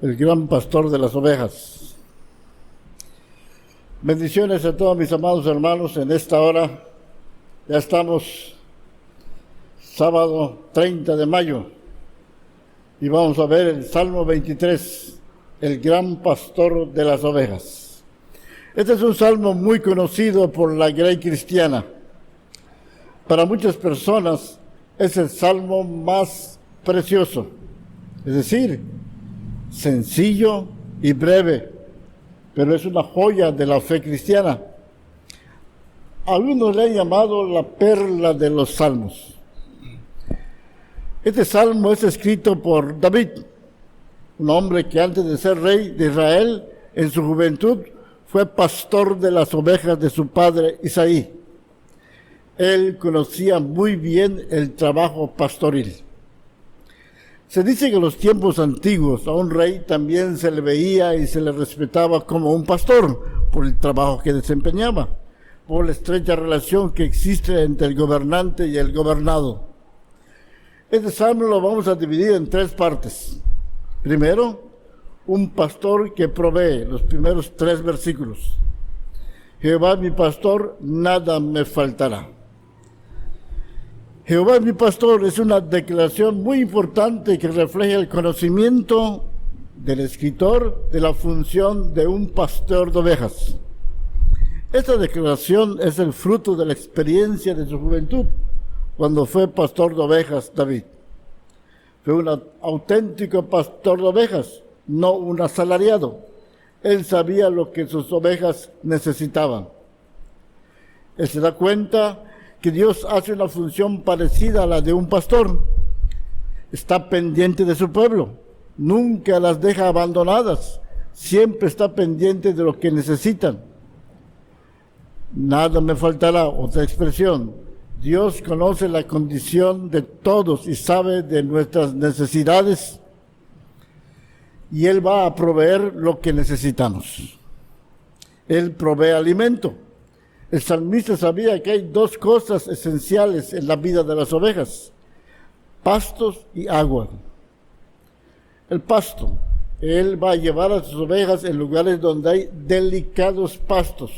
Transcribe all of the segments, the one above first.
el gran pastor de las ovejas. Bendiciones a todos mis amados hermanos en esta hora. Ya estamos sábado 30 de mayo y vamos a ver el Salmo 23, el gran pastor de las ovejas. Este es un salmo muy conocido por la grey cristiana. Para muchas personas es el salmo más precioso, es decir, sencillo y breve, pero es una joya de la fe cristiana. Algunos le han llamado la perla de los salmos. Este salmo es escrito por David, un hombre que antes de ser rey de Israel, en su juventud, fue pastor de las ovejas de su padre Isaí. Él conocía muy bien el trabajo pastoril. Se dice que en los tiempos antiguos a un rey también se le veía y se le respetaba como un pastor por el trabajo que desempeñaba, por la estrecha relación que existe entre el gobernante y el gobernado. Este salmo lo vamos a dividir en tres partes. Primero, un pastor que provee, los primeros 3 versículos. Jehová mi pastor, nada me faltará. Jehová mi pastor es una declaración muy importante que refleja el conocimiento del escritor de la función de un pastor de ovejas. Esta declaración es el fruto de la experiencia de su juventud, cuando fue pastor de ovejas David. Fue un auténtico pastor de ovejas, no un asalariado. Él sabía lo que sus ovejas necesitaban. Él se da cuenta que Dios hace una función parecida a la de un pastor. Está pendiente de su pueblo, nunca las deja abandonadas, siempre está pendiente de lo que necesitan. Nada me faltará, otra expresión. Dios conoce la condición de todos y sabe de nuestras necesidades, y Él va a proveer lo que necesitamos. Él provee alimento. El salmista sabía que hay 2 cosas esenciales en la vida de las ovejas: pastos y agua. El pasto. Él va a llevar a sus ovejas en lugares donde hay delicados pastos,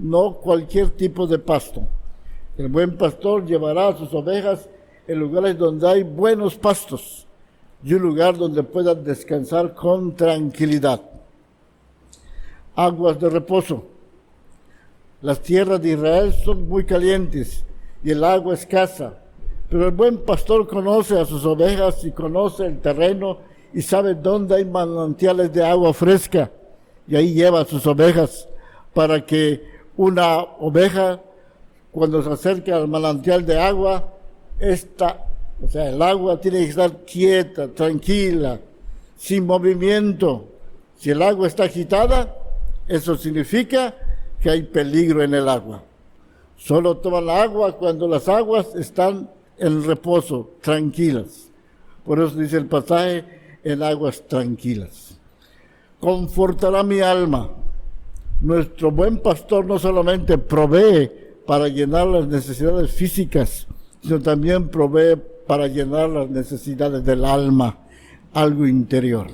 no cualquier tipo de pasto. El buen pastor llevará a sus ovejas en lugares donde hay buenos pastos y un lugar donde puedan descansar con tranquilidad. Aguas de reposo. Las tierras de Israel son muy calientes y el agua escasa, pero el buen pastor conoce a sus ovejas y conoce el terreno y sabe dónde hay manantiales de agua fresca, y ahí lleva a sus ovejas para que una oveja, cuando se acerque al manantial de agua, el agua tiene que estar quieta, tranquila, sin movimiento. Si el agua está agitada, eso significa que hay peligro en el agua. Solo toman la agua cuando las aguas están en reposo, tranquilas. Por eso dice el pasaje, en aguas tranquilas. Confortará mi alma. Nuestro buen pastor no solamente provee para llenar las necesidades físicas, sino también provee para llenar las necesidades del alma, algo interior.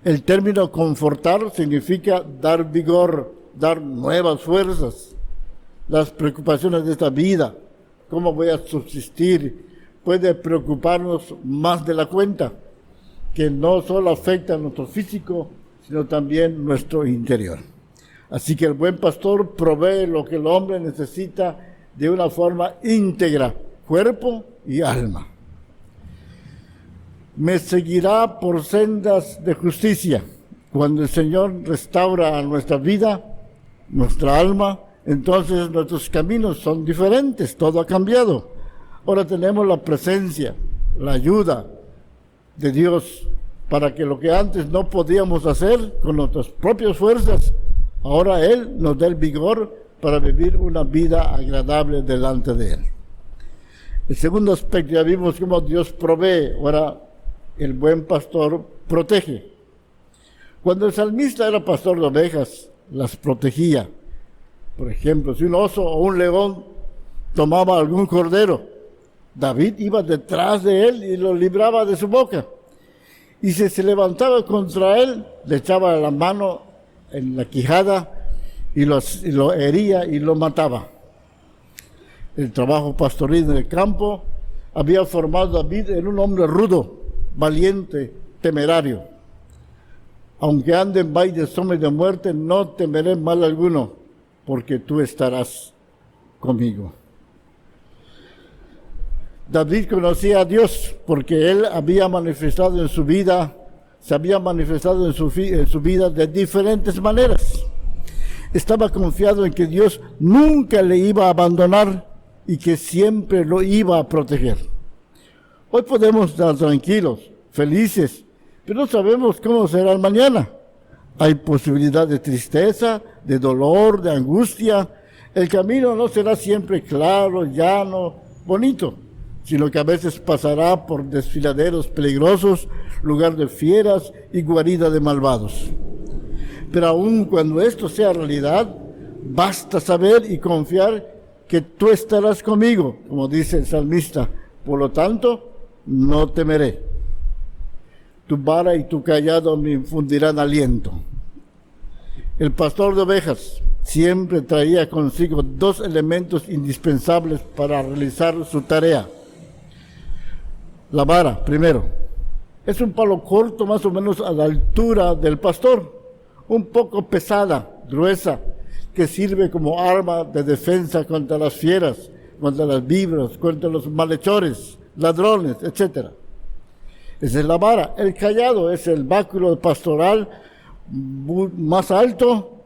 El término confortar significa dar vigor, dar nuevas fuerzas. Las preocupaciones de esta vida, cómo voy a subsistir, puede preocuparnos más de la cuenta, que no solo afecta a nuestro físico, sino también nuestro interior. Así que el buen pastor provee lo que el hombre necesita de una forma íntegra, cuerpo y alma. Me seguirá por sendas de justicia. Cuando el Señor restaura a nuestra vida, nuestra alma, entonces nuestros caminos son diferentes, todo ha cambiado. Ahora tenemos la presencia, la ayuda de Dios para que lo que antes no podíamos hacer con nuestras propias fuerzas, ahora Él nos da el vigor para vivir una vida agradable delante de Él. El segundo aspecto, ya vimos cómo Dios provee. Ahora el buen pastor protege. Cuando el salmista era pastor de ovejas, las protegía. Por ejemplo, si un oso o un león tomaba algún cordero, David iba detrás de él y lo libraba de su boca. y si se levantaba contra él, le echaba la mano en la quijada y lo hería y lo mataba. El trabajo pastoril en el campo había formado a David en un hombre rudo, valiente, temerario. Aunque ande en valle de sombra y de muerte, no temeré mal alguno, porque tú estarás conmigo. David conocía a Dios porque él había manifestado en su vida, se había manifestado en su vida de diferentes maneras. Estaba confiado en que Dios nunca le iba a abandonar y que siempre lo iba a proteger. Hoy podemos estar tranquilos, felices, pero no sabemos cómo será el mañana. Hay posibilidad de tristeza, de dolor, de angustia. El camino no será siempre claro, llano, bonito, sino que a veces pasará por desfiladeros peligrosos, lugar de fieras y guarida de malvados. Pero aun cuando esto sea realidad, basta saber y confiar que tú estarás conmigo, como dice el salmista. Por lo tanto, no temeré. Tu vara y tu cayado me infundirán aliento. El pastor de ovejas siempre traía consigo dos elementos indispensables para realizar su tarea. La vara, primero, es un palo corto más o menos a la altura del pastor, un poco pesada, gruesa, que sirve como arma de defensa contra las fieras, contra las víboras, contra los malhechores, ladrones, etc. Esa es la vara. El cayado es el báculo pastoral más alto,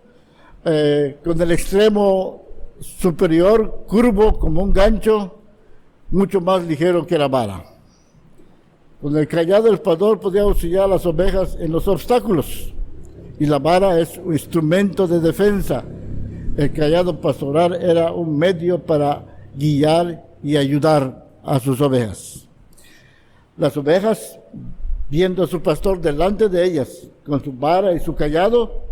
con el extremo superior curvo como un gancho, mucho más ligero que la vara. Con el cayado el pastor podía auxiliar a las ovejas en los obstáculos, y la vara es un instrumento de defensa. El cayado pastoral era un medio para guiar y ayudar a sus ovejas. Las ovejas, viendo a su pastor delante de ellas, con su vara y su cayado,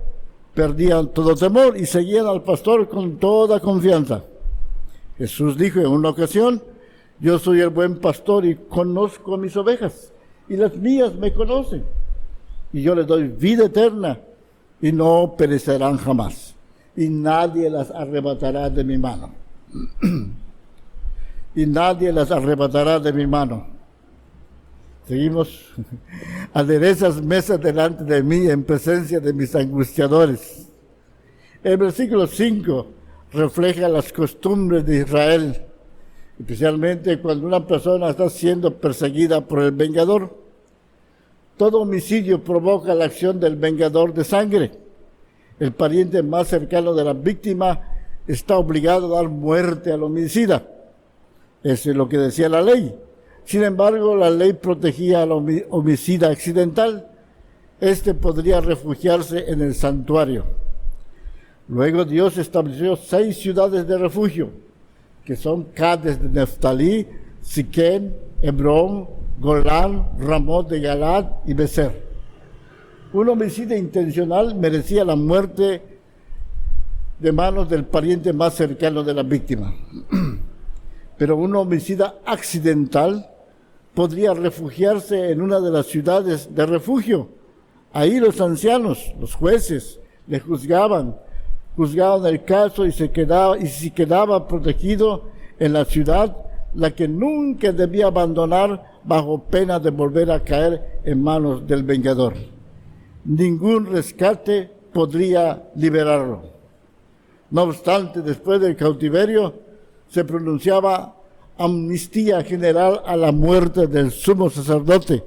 perdían todo temor y seguían al pastor con toda confianza. Jesús dijo en una ocasión: yo soy el buen pastor y conozco a mis ovejas, y las mías me conocen, y yo les doy vida eterna, y no perecerán jamás, y nadie las arrebatará de mi mano. Y nadie las arrebatará de mi mano. Seguimos. Aderezas mesas delante de mí en presencia de mis angustiadores. El versículo 5 refleja las costumbres de Israel, especialmente cuando una persona está siendo perseguida por el vengador. Todo homicidio provoca la acción del vengador de sangre. El pariente más cercano de la víctima está obligado a dar muerte al homicida. Eso es lo que decía la ley. Sin embargo, la ley protegía al homicida accidental. Este podría refugiarse en el santuario. Luego Dios estableció 6 ciudades de refugio, que son Cades de Neftalí, Siquén, Hebrón, Golán, Ramot de Galad y Becer. Un homicida intencional merecía la muerte de manos del pariente más cercano de la víctima. Pero un homicida accidental podría refugiarse en una de las ciudades de refugio. Ahí los ancianos, los jueces, le juzgaban el caso y si quedaba protegido en la ciudad, la que nunca debía abandonar bajo pena de volver a caer en manos del vengador. Ningún rescate podría liberarlo. No obstante, después del cautiverio, se pronunciaba amnistía general a la muerte del sumo sacerdote.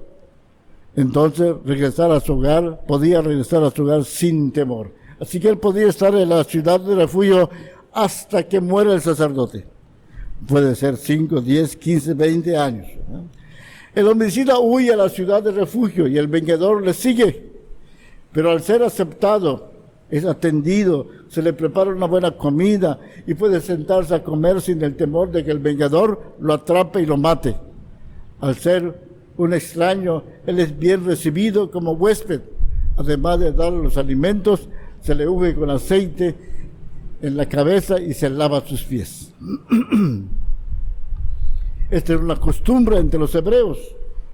Entonces podía regresar a su hogar sin temor. Así que él podía estar en la ciudad de refugio hasta que muera el sacerdote. Puede ser 5, 10, 15, 20 años. El homicida huye a la ciudad de refugio y el vengador le sigue. Pero al ser aceptado, es atendido, se le prepara una buena comida y puede sentarse a comer sin el temor de que el vengador lo atrape y lo mate. Al ser un extraño, él es bien recibido como huésped. Además de darle los alimentos, se le unge con aceite en la cabeza y se lava sus pies. Esta era una costumbre entre los hebreos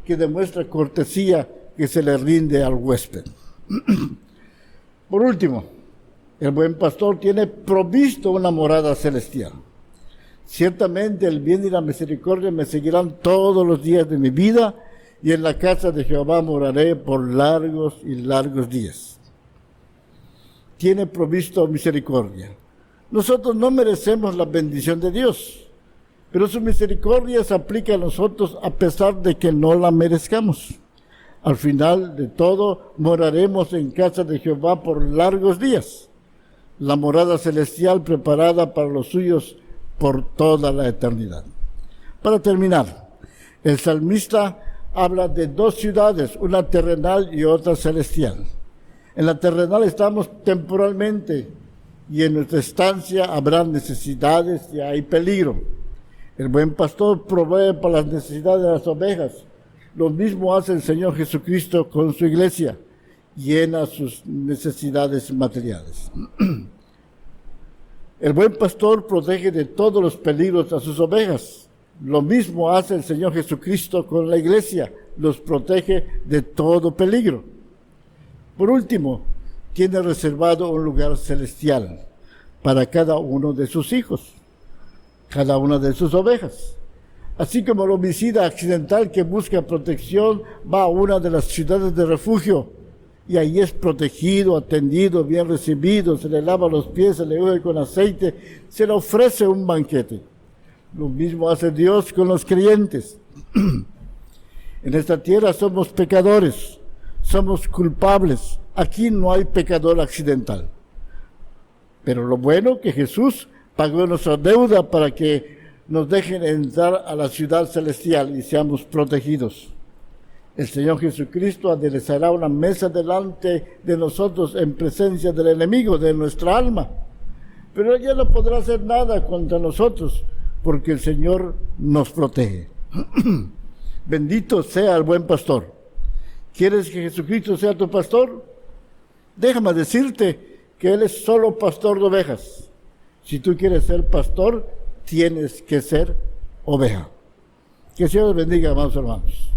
que demuestra cortesía que se le rinde al huésped. Por último, el buen pastor tiene provisto una morada celestial. Ciertamente el bien y la misericordia me seguirán todos los días de mi vida, y en la casa de Jehová moraré por largos y largos días. Tiene provisto misericordia. Nosotros no merecemos la bendición de Dios, pero su misericordia se aplica a nosotros a pesar de que no la merezcamos. Al final de todo, moraremos en casa de Jehová por largos días, la morada celestial preparada para los suyos por toda la eternidad. Para terminar, el salmista habla de dos ciudades, una terrenal y otra celestial. En la terrenal estamos temporalmente, y en nuestra estancia habrá necesidades y hay peligro. El buen pastor provee para las necesidades de las ovejas. Lo mismo hace el Señor Jesucristo con su iglesia, llena sus necesidades materiales. El buen pastor protege de todos los peligros a sus ovejas. Lo mismo hace el Señor Jesucristo con la iglesia, los protege de todo peligro. Por último, tiene reservado un lugar celestial para cada uno de sus hijos, cada una de sus ovejas. Así como el homicida accidental que busca protección va a una de las ciudades de refugio y ahí es protegido, atendido, bien recibido, se le lava los pies, se le unge con aceite, se le ofrece un banquete. Lo mismo hace Dios con los creyentes. En esta tierra somos pecadores, somos culpables. Aquí no hay pecador accidental. Pero lo bueno es que Jesús pagó nuestra deuda para que nos dejen entrar a la ciudad celestial y seamos protegidos. El Señor Jesucristo aderezará una mesa delante de nosotros en presencia del enemigo de nuestra alma. Pero ella no podrá hacer nada contra nosotros, porque el Señor nos protege. Bendito sea el buen pastor. ¿Quieres que Jesucristo sea tu pastor? Déjame decirte que Él es solo pastor de ovejas. Si tú quieres ser pastor, tienes que ser oveja. Que el Señor bendiga, amados hermanos.